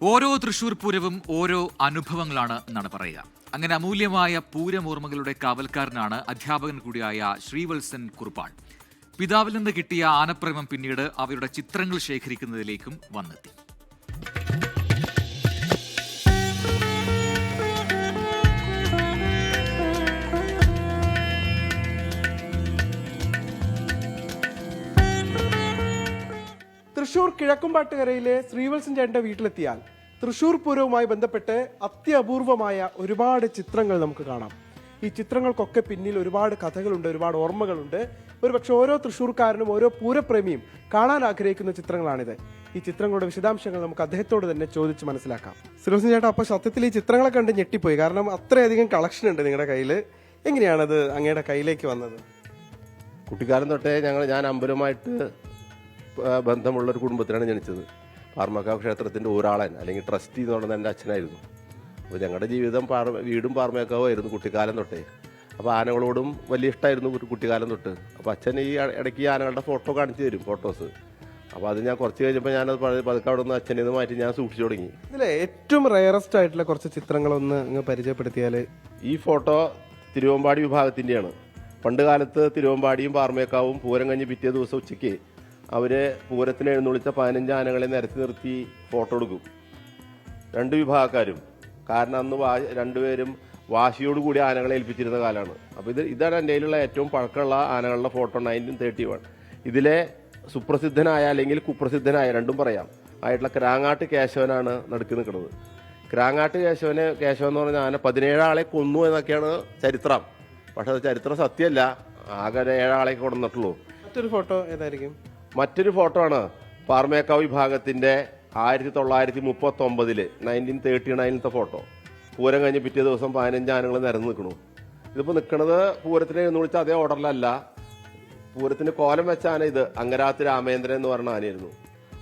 ഓരോ തൃശൂർ പൂരവും ഓരോ അനുഭവങ്ങളാണ് എന്നാണ് പറയുക. അങ്ങനെ അമൂല്യമായ പൂരമോർമ്മകളുടെ കാവൽക്കാരനാണ് അധ്യാപകൻ കൂടിയായ ശ്രീവത്സൻ കുറുപ്പാൾ. പിതാവിൽ നിന്ന് കിട്ടിയ ആനപ്രേമം പിന്നീട് അവരുടെ ചിത്രങ്ങൾ ശേഖരിക്കുന്നതിലേക്കും വന്നെത്തി. തൃശൂർ കിഴക്കുംപാട്ടുകരയിലെ ശ്രീവത്സൻ ചേട്ടന്റെ വീട്ടിലെത്തിയാൽ തൃശൂർ പൂരവുമായി ബന്ധപ്പെട്ട് അത്യപൂർവമായ ഒരുപാട് ചിത്രങ്ങൾ നമുക്ക് കാണാം. ഈ ചിത്രങ്ങൾക്കൊക്കെ പിന്നിൽ ഒരുപാട് കഥകളുണ്ട്, ഒരുപാട് ഓർമ്മകളുണ്ട്. ഒരുപക്ഷെ ഓരോ തൃശ്ശൂർക്കാരനും ഓരോ പൂരപ്രേമിയും കാണാൻ ആഗ്രഹിക്കുന്ന ചിത്രങ്ങളാണിത്. ഈ ചിത്രങ്ങളുടെ വിശദാംശങ്ങൾ നമുക്ക് അദ്ദേഹത്തോട് തന്നെ ചോദിച്ച് മനസ്സിലാക്കാം. ശ്രീവത്സൻ ചേട്ടാ, അപ്പോൾ സത്യത്തിൽ ഈ ചിത്രങ്ങളെ കണ്ട് ഞെട്ടിപ്പോയി. കാരണം അത്രയധികം കളക്ഷൻ ഉണ്ട് നിങ്ങളുടെ കയ്യിൽ. എങ്ങനെയാണത് അങ്ങയുടെ കയ്യിലേക്ക് വന്നത്? കുട്ടിക്കാലം തൊട്ടേ ഞാൻ അമ്പലവുമായിട്ട് ബന്ധമുള്ളൊരു കുടുംബത്തിലാണ് ജനിച്ചത്. പാർമക്കാവ് ക്ഷേത്രത്തിൻ്റെ ഊരാളൻ അല്ലെങ്കിൽ ട്രസ്റ്റി എന്ന് പറയുന്നത് എൻ്റെ അച്ഛനായിരുന്നു. അപ്പോൾ ഞങ്ങളുടെ ജീവിതം വീടും പാർമേക്കാവുമായിരുന്നു കുട്ടിക്കാലം തൊട്ടേ. അപ്പോൾ ആനകളോടും വലിയ ഇഷ്ടമായിരുന്നു കുട്ടിക്കാലം തൊട്ട്. അപ്പോൾ അച്ഛൻ ഈ ഇടയ്ക്ക് ഈ ആനകളുടെ ഫോട്ടോ കാണിച്ചു തരും, ഫോട്ടോസ്. അപ്പോൾ അത് ഞാൻ കുറച്ച് കഴിഞ്ഞപ്പോൾ ഞാനത് പതുക്കെ അവിടെ നിന്ന് അച്ഛനെ നിന്ന് മാറ്റി ഞാൻ സൂക്ഷിച്ചു തുടങ്ങി. ഇതിലെ ഏറ്റവും റയറസ്റ്റ് ആയിട്ടുള്ള കുറച്ച് ചിത്രങ്ങളൊന്ന് അങ്ങ് പരിചയപ്പെടുത്തിയാൽ. ഈ ഫോട്ടോ തിരുവമ്പാടി വിഭാഗത്തിൻ്റെയാണ്. പണ്ട് കാലത്ത് തിരുവമ്പാടിയും പാർമേക്കാവും പൂരം കഴിഞ്ഞ് പിറ്റേ ദിവസം ഉച്ചയ്ക്ക് അവർ പൂരത്തിന് എഴുന്നള്ളിച്ച 15 ആനകളെ നിരത്തി നിർത്തി ഫോട്ടോ എടുക്കും, രണ്ട് വിഭാഗക്കാരും. കാരണം അന്ന് രണ്ടുപേരും വാശിയോടുകൂടി ആനകളെ ഏൽപ്പിച്ചിരുന്ന കാലമാണ്. അപ്പോൾ ഇതാണ് എൻ്റെ കയ്യിലുള്ള ഏറ്റവും പഴക്കമുള്ള ആനകളുടെ ഫോട്ടോ, 1931. ഇതിലെ സുപ്രസിദ്ധനായ അല്ലെങ്കിൽ കുപ്രസിദ്ധനായ, രണ്ടും പറയാം, ആയിട്ടുള്ള ക്രാങ്ങാട്ട് കേശവനാണ് നടുക്ക് നിൽക്കുന്നത്. ക്രാങ്ങാട്ട് കേശവൻ എന്ന് പറഞ്ഞ ആന 17 ആളെ കൊന്നു എന്നൊക്കെയാണ് ചരിത്രം. പക്ഷെ അത് ചരിത്രം സത്യമല്ല, ആകെ 7 ആളെ കൊണ്ടുവന്നിട്ടുള്ളൂ. മറ്റൊരു ഫോട്ടോ ഏതായിരിക്കും? മറ്റൊരു ഫോട്ടോ ആണ് പാർമേക്കാവ് വിഭാഗത്തിൻ്റെ 1939 1939 ഫോട്ടോ. പൂരം കഴിഞ്ഞ് പിറ്റേ ദിവസം 15 ആനകൾ നിരന്ന് നിൽക്കണു. ഇതിപ്പോൾ നിൽക്കുന്നത് പൂരത്തിന് എഴുന്നള്ളിച്ച അതേ ഓർഡറിലല്ല. പൂരത്തിന് കോലം വെച്ച ആന ഇത് അങ്കരാത്ത് രാമേന്ദ്രൻ എന്ന് പറഞ്ഞ ആനയായിരുന്നു.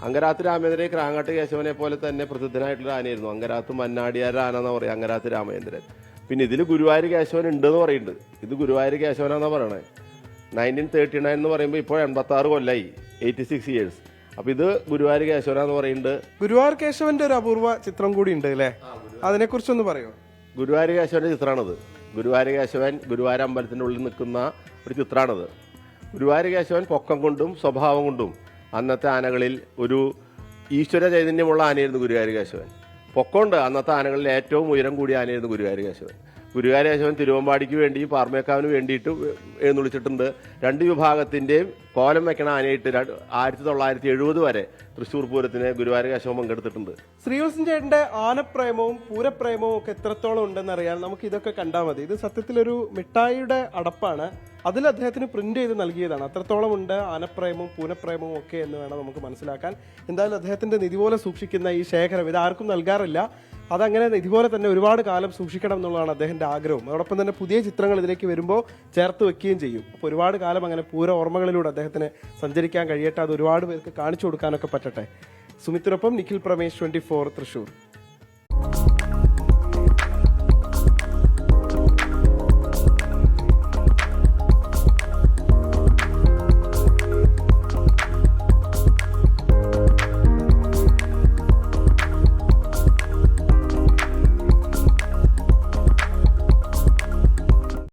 അങ്കരാത്ത് രാമേന്ദ്രൻ ക്രാങ്ങാട്ട് കേശവനെ പോലെ തന്നെ പ്രസിദ്ധനായിട്ടുള്ള ആനയായിരുന്നു. അങ്കരാത്ത് മന്നാടിയാര ആന എന്ന് പറയും അങ്കരാത്ത് രാമേന്ദ്രൻ. പിന്നെ ഇതിൽ ഗുരുവായൂർ കേശവൻ ഉണ്ടെന്ന് പറയുന്നുണ്ട്. ഇത് ഗുരുവായൂർ കേശവനാണെന്നാണ് പറയണേ. 1939 എന്ന് പറയുമ്പോൾ ഇപ്പോൾ 86 കൊല്ലമായി, 86 ഇയേഴ്സ്. അപ്പോൾ ഇത് ഗുരുവായൂർ കേശവനാന്ന് പറയുന്നുണ്ട്. ഗുരുവായൂർ കേശവന്റെ ഒരു അപൂർവ ചിത്രം കൂടി ഉണ്ട് അല്ലേ? അതിനെ കുറിച്ചൊന്ന് പറയോ? ഗുരുവായൂർ കേശവന്റെ ചിത്രമാണത്. ഗുരുവായൂർ കേശവൻ ഗുരുവായൂർ അമ്പലത്തിൻ്റെ ഉള്ളിൽ നിൽക്കുന്ന ഒരു ചിത്രമാണത്. ഗുരുവായൂർ കേശവൻ പൊക്കം കൊണ്ടും സ്വഭാവം കൊണ്ടും അന്നത്തെ ആനകളിൽ ഒരു ഈശ്വര ചൈതന്യമുള്ള ആനയായിരുന്നു ഗുരുവായൂർ കേശവൻ. പൊക്കമുണ്ട്, അന്നത്തെ ആനകളിൽ ഏറ്റവും ഉയരം കൂടിയ ആനയായിരുന്നു ഗുരുവായൂർ കേശവൻ. ഗുരുവായൂർ കേശവൻ തിരുവമ്പാടിക്ക് വേണ്ടിയും പാർമേക്കാവിന് വേണ്ടിയിട്ട് എഴുന്നള്ളിച്ചിട്ടുണ്ട്. രണ്ട് വിഭാഗത്തിൻ്റെയും കോലം വെക്കണ ആനയായിട്ട് 1970 വരെ തൃശ്ശൂർ പൂരത്തിന് ഗുരുവായൂർ കേശവൻ പങ്കെടുത്തിട്ടുണ്ട്. ശ്രീവത്സൻ ചേട്ടന്റെ ആനപ്രേമവും പൂരപ്രേമവും ഒക്കെ എത്രത്തോളം ഉണ്ടെന്നറിയാൻ നമുക്ക് ഇതൊക്കെ കണ്ടാൽ മതി. ഇത് സത്യത്തിലൊരു മിഠായിയുടെ അടപ്പാണ്. അതിൽ അദ്ദേഹത്തിന് പ്രിന്റ് ചെയ്ത് നൽകിയതാണ്. അത്രത്തോളം ഉണ്ട് ആനപ്രേമവും പൂരപ്രേമവും ഒക്കെ എന്ന് വേണം നമുക്ക് മനസ്സിലാക്കാൻ. എന്തായാലും അദ്ദേഹത്തിന്റെ നിധി പോലെ സൂക്ഷിക്കുന്ന ഈ ശേഖരം ഇത് ആർക്കും നൽകാറില്ല. അതങ്ങനെ ഇതുപോലെ തന്നെ ഒരുപാട് കാലം സൂക്ഷിക്കണം എന്നുള്ളതാണ് അദ്ദേഹത്തിന്റെ ആഗ്രഹം. അതോടൊപ്പം തന്നെ പുതിയ ചിത്രങ്ങൾ ഇതിലേക്ക് വരുമ്പോൾ ചേർത്ത് വെക്കുകയും ചെയ്യും. അപ്പോൾ ഒരുപാട് കാലം അങ്ങനെ പൂര ഓർമ്മകളിലൂടെ അദ്ദേഹത്തിന് സഞ്ചരിക്കാൻ കഴിയട്ടെ. അത് ഒരുപാട് പേർക്ക് കാണിച്ചു കൊടുക്കാനൊക്കെ പറ്റട്ടെ. സുമിത്തിനൊപ്പം നിഖിൽ പ്രമേഷ്, 24 തൃശ്ശൂർ.